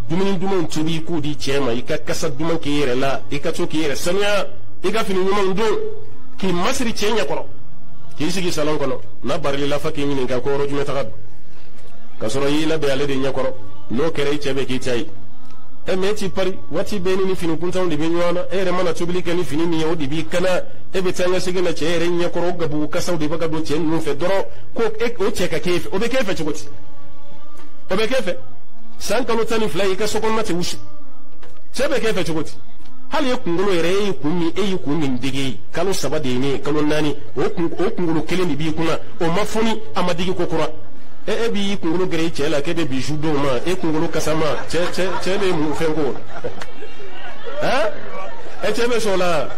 dumuni duman tobi ko di cɛma i ka kasa duman k'i yɛrɛ la i ka to k'i yɛrɛ sanuya i ka fini ɲuman don k'i masiri cɛ ɲɛkɔrɔ k'i sigi salon kɔnɔ n'a barilila fa k'i ɲininka ko yɔrɔ jumɛn taga don ka sɔrɔ y'i labɛn ale de ɲɛkɔrɔ n'o kɛra i cɛ bɛ k'i ta ye mais ti pari waati bɛɛ ni fini kuntanw de bɛ ɲɔgɔn na e yɛrɛ mana tobili kɛ ni fini min ye o de b'i kana e bɛ taa ɲɛ segin na cɛ yɛrɛ ɲɛkɔrɔ gabugu kasaw de bɛ ka don cɛ ninnu fɛ dɔrɔn ko o cɛ ka k'e fɛ o bɛ k'e fɛ cogo di o bɛ k'e fɛ san kalo 12 i ka sokɔnɔna tɛ wusu cɛ bɛ k'e fɛ cogo di hali e kunkolo yɛrɛ e y'i kun min dege kalo 3 de ye ne kalo 4 o kunkolo kelen de b'i kunna o ma foni a ma digi ko kura e b'i kunkolo gɛrɛ i cɛ la k'e bɛ bijou dɔw ma e kunkolo kasa ma cɛ bɛ mun fɛn ko e cɛ bɛ sɔn la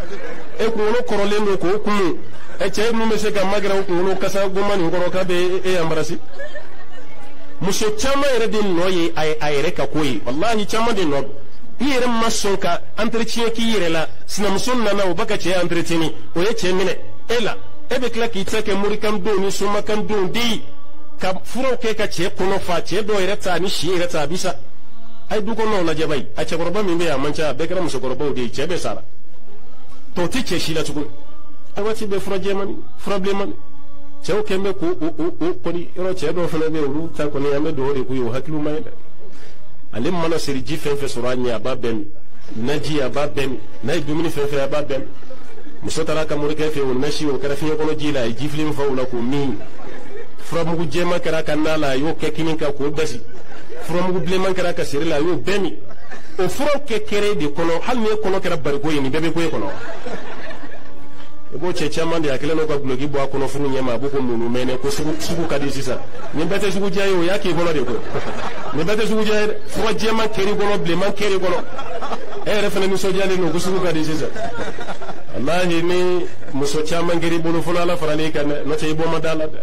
e kunkolo kɔrɔlen don k'o kunu cɛ mun bɛ se ka magɛrɛ o kunkolo kasa goma nin kɔrɔ k'a bɛ e embarasser muso caman yɛrɛ de nɔ ye a yɛrɛ ka ko ye wallahi caman de nɔ i yɛrɛ ma sɔn ka entretien k'i yɛrɛ la sinamuso nana o b'a ka cɛ entretien o ye cɛ minɛ e la e bɛ tila k'i ta kɛ morikan don ni somakan don de ka furaw kɛ ka cɛ kɔnɔ fa cɛ dɔw yɛrɛ ta ni si yɛrɛ ta a bi sa a ye du kɔnɔnaw lajɛ bayi a cɛkɔrɔba min bɛ yen a man ca a bɛɛ kɛra musokɔrɔbaw de ye cɛ bɛɛ sara tɔ tɛ cɛ si la tuguni a waati bɛɛ fura jɛmani fura bilenmani cɛw kɛn bɛ k'o kɔni yɔrɔ cɛ dɔw fana bɛ yen olu ta kɔni an bɛ dugawu de k'u ye o hakiliw man ɲi dɛ ale mana siri ji fɛn fɛn sɔrɔ a ɲɛ a b'a bɛɛ min naji a b'a bɛɛ min n'a ye dumuni fɛn fɛn a b'a bɛɛ min muso taara a ka morikɛ fɛ o nasi o kɛra fiɲɛ kɔnɔ ji la a ye ji fili min fa o la k'o min furamugu jɛman kɛra a ka na la a y'o kɛ kini kan k'o dasi furamugu bilenman kɛra a ka seri la a y'o bɛɛ min o furaw kɛ kɛrɛ de kɔnɔ hali ni e kɔnɔ kɛra bariko ye nin bɛɛ bɛ ko e kɔnɔ i b'o cɛ caman de a kɛlen n'o ka guloki bɔ a kɔnɔ furu ɲɛma a b'o ko munu mɛnɛ ko sugu ka di sisan nin bɛɛ tɛ sugu diya ye o y'a k'i kɔnɔ de ko nin bɛɛ tɛ sugu diya ye dɛ fura jɛman kɛr'i kɔnɔ bilenman kɛr'i kɔnɔ e yɛrɛ fana nisɔndiyalen don ko sugu ka di sisan walahi ni muso caman kɛr'i bolo fɔlɔ ala faral'i kan dɛ n'o tɛ i bɔ man d'a la dɛ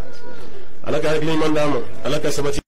ala ka hakili ɲuman d'a ma ala ka sabati